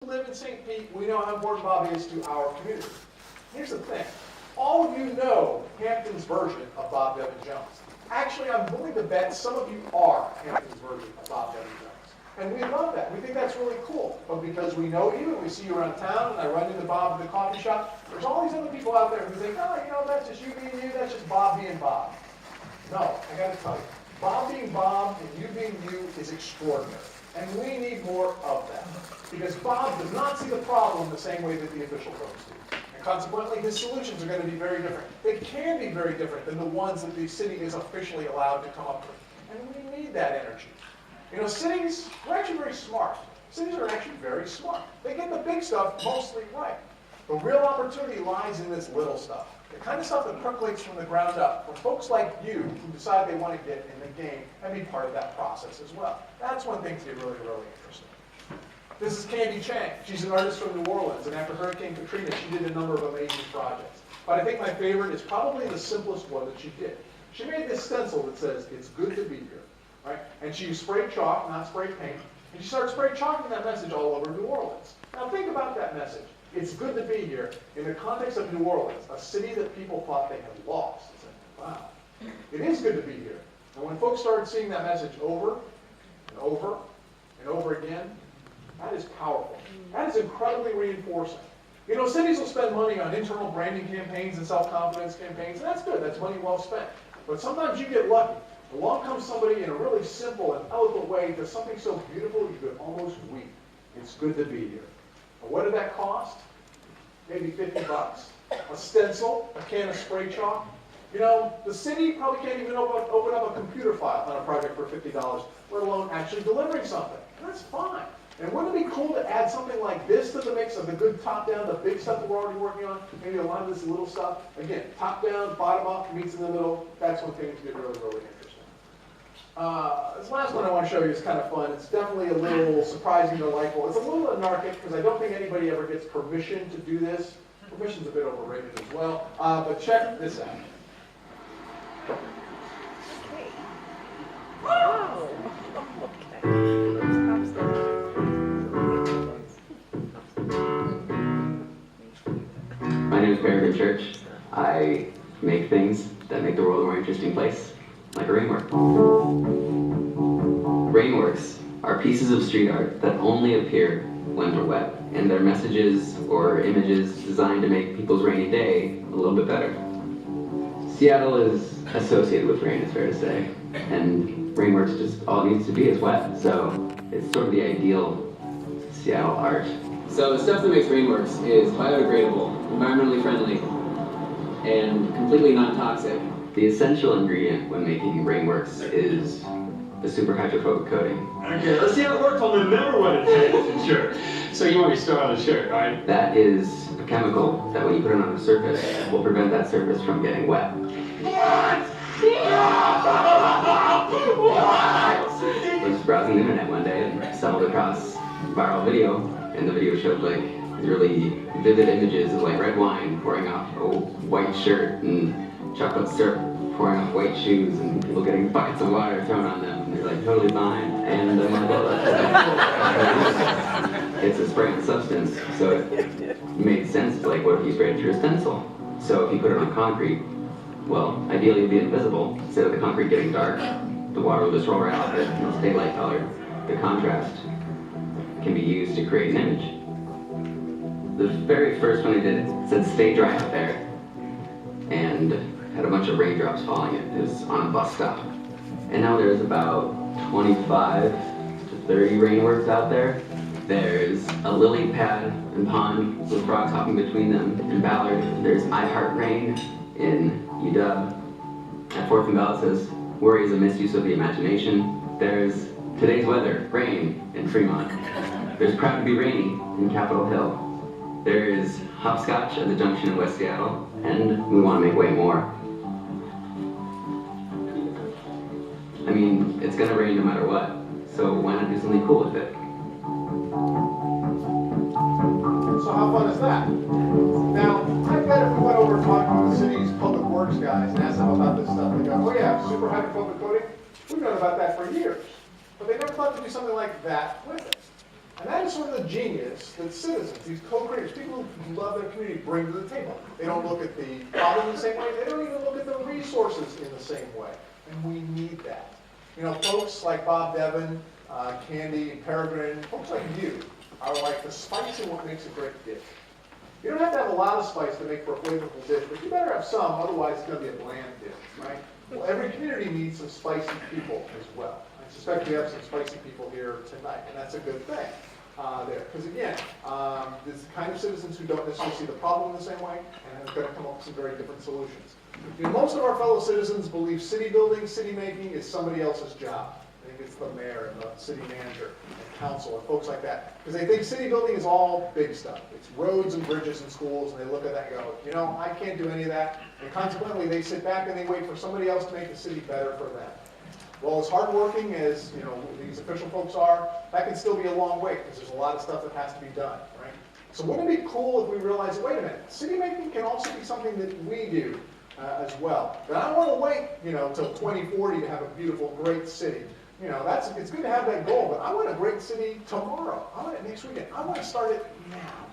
live in St. Pete, we know how important Bob is to our community. Here's the thing. All of you know Hampton's version of Bob Devin Jones. Actually, I'm willing to bet some of you are Hampton's version of Bob Devin Jones. And we love that. We think that's really cool. But because we know you and we see you around town, and I run into Bob at the coffee shop, there's all these other people out there who think, oh, you know, that's just you being you, that's just Bob being Bob. No, I got to tell you, Bob being Bob and you being you is extraordinary. And we need more of that. Because Bob does not see the problem the same way that the official folks do. And consequently, his solutions are going to be very different. They can be very different than the ones that the city is officially allowed to come up with. And we need that energy. You know, cities are actually very smart. Cities are actually very smart. They get the big stuff mostly right. The real opportunity lies in this little stuff. The kind of stuff that percolates from the ground up, for folks like you who decide they want to get in the game and be part of that process as well. That's when things get really, really interesting. This is Candy Chang. She's an artist from New Orleans, and after Hurricane Katrina, she did a number of amazing projects. But I think my favorite is probably the simplest one that she did. She made this stencil that says, "It's good to be here," right? And she used spray chalk, not spray paint, and she started spray chalking that message all over New Orleans. Now think about that message. It's good to be here in the context of New Orleans, a city that people thought they had lost. It's like, wow, it is good to be here. And when folks started seeing that message over and over and over again, that is powerful. That is incredibly reinforcing. You know, cities will spend money on internal branding campaigns and self-confidence campaigns, and that's good. That's money well spent. But sometimes you get lucky. Along comes somebody in a really simple and eloquent way, does something so beautiful you could almost weep. It's good to be here. And what did that cost? Maybe 50 bucks. A stencil, a can of spray chalk. You know, the city probably can't even open up a computer file on a project for $50, let alone actually delivering something. And that's fine. And wouldn't it be cool to add something like this to the mix of the good top-down, the big stuff that we're already working on, maybe a lot of this little stuff? Again, top-down, bottom-up, meets in the middle. That's when things get really, really interesting. This last one I want to show you is kind of fun. It's definitely a little surprising and delightful. It's a little anarchic because I don't think anybody ever gets permission to do this. Permission's a bit overrated as well. But check this out. Okay. Wow. Okay. My name is Peregrine Church. I make things that make the world a more interesting place, like a rainwork. Rainworks are pieces of street art that only appear when they're wet, and they're messages or images designed to make people's rainy day a little bit better. Seattle is associated with rain, it's fair to say, and rainworks just all it needs to be is wet, so it's sort of the ideal Seattle art. So the stuff that makes Rainworks is biodegradable, environmentally friendly, and completely non-toxic. The essential ingredient when making Rainworks is the super hydrophobic coating. Okay, let's see how it works on the never wet advantage shirt. So you want me to start on the shirt, right? That is a chemical that when you put it on a surface will prevent that surface from getting wet. What? I was browsing the internet one day and stumbled across a viral video, and the video showed like really vivid images of like red wine pouring off a white shirt and chocolate syrup pouring off white shoes and people getting buckets of water thrown on them and they're like totally fine. And I'm like, well, that's cool. It's a spraying substance, so it made sense. Like, what if you sprayed it through a stencil? So if you put it on concrete, well, ideally it'd be invisible. Instead of the concrete getting dark, the water will just roll right off it and it'll stay light colored. The contrast can be used to create an image. The very first one I did said "Stay dry out there," and had a bunch of raindrops falling. It was on a bus stop. And now there's about 25 to 30 Rainworks out there. There's a lily pad and pond with frogs hopping between them in Ballard. There's I Heart Rain in UW. At 4th and Bell it says, "Worry is a misuse of the imagination." There's Today's Weather, rain in Fremont. There's Proud to be Rainy in Capitol Hill. There's Hopscotch at the Junction in West Seattle, and we want to make way more. I mean, it's gonna rain no matter what, so why not do something cool with it? So how fun is that? Now, I bet if we went over and talked to the city's public works guys and asked them about this stuff, they go, oh yeah, super hydrophobic coating, we've known about that for years. But they never thought to do something like that with it. And that is sort of the genius that citizens, these co-creators, people who love their community, bring to the table. They don't look at the problem the same way. They don't even look at the resources in the same way. And we need that. You know, folks like Bob Devin, Candy, Peregrine, folks like you are like the spice in what makes a great dish. You don't have to have a lot of spice to make for a flavorful dish, but you better have some, otherwise it's going to be a bland dish, right? Well, every community needs some spicy people as well. I suspect we have some spicy people here tonight, and that's a good thing there. Because again, there's the kind of citizens who don't necessarily see the problem in the same way, and are going to come up with some very different solutions. You know, most of our fellow citizens believe city building, city making is somebody else's job. I think it's the mayor and the city manager and council and folks like that. Because they think city building is all big stuff. It's roads and bridges and schools, and they look at that and go, you know, I can't do any of that. And consequently, they sit back and they wait for somebody else to make the city better for them. Well, as hardworking as, you know, these official folks are, that can still be a long wait because there's a lot of stuff that has to be done, right? So wouldn't it be cool if we realized, wait a minute, city making can also be something that we do as well. And I don't want to wait, you know, till 2040 to have a beautiful, great city. You know, it's good to have that goal, but I want a great city tomorrow. I want it next weekend. I want to start it now.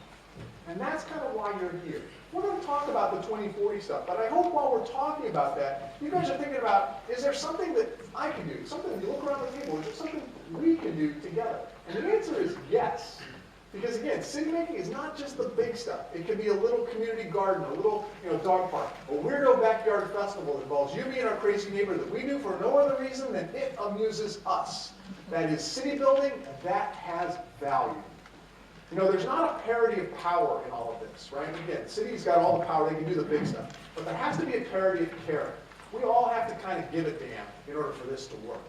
And that's kind of why you're here. We're going to talk about the 2040 stuff, but I hope while we're talking about that, you guys are thinking about, is there something that I can do? Something, you look around the table, is there something we can do together? And the answer is yes. Because again, city making is not just the big stuff. It can be a little community garden, a little, you know, dog park, a weirdo backyard festival that involves you, me, and our crazy neighbor that we do for no other reason than it amuses us. That is city building, and that has value. You know, there's not a parity of power in all of this, right? Again, the city's got all the power, they can do the big stuff. But there has to be a parity of caring. We all have to kind of give a damn in order for this to work.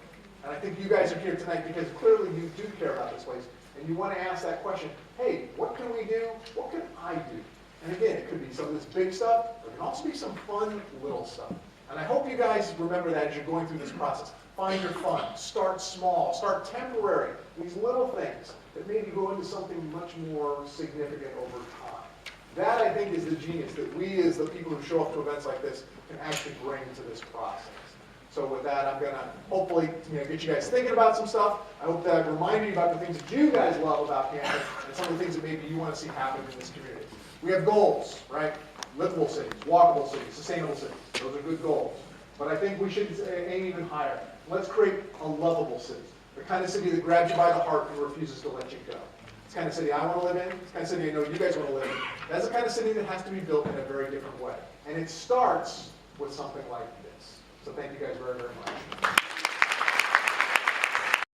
And I think you guys are here tonight because clearly you do care about this place. And you want to ask that question, hey, what can we do? What can I do? And again, it could be some of this big stuff, but it can also be some fun little stuff. And I hope you guys remember that as you're going through this process. Find your fun. Start small. Start temporary. These little things that maybe go into something much more significant over time. That, I think, is the genius that we, as the people who show up to events like this, can actually bring to this process. So with that, I'm going to hopefully get you guys thinking about some stuff. I hope that I've reminded you about the things that you guys love about Camden and some of the things that maybe you want to see happen in this community. We have goals, right? Livable cities, walkable cities, sustainable cities. Those are good goals. But I think we should aim even higher. Let's create a lovable city. The kind of city that grabs you by the heart and refuses to let you go. It's the kind of city I want to live in. It's the kind of city I know you guys want to live in. That's the kind of city that has to be built in a very different way. And it starts with something like this. So thank you guys very, very much.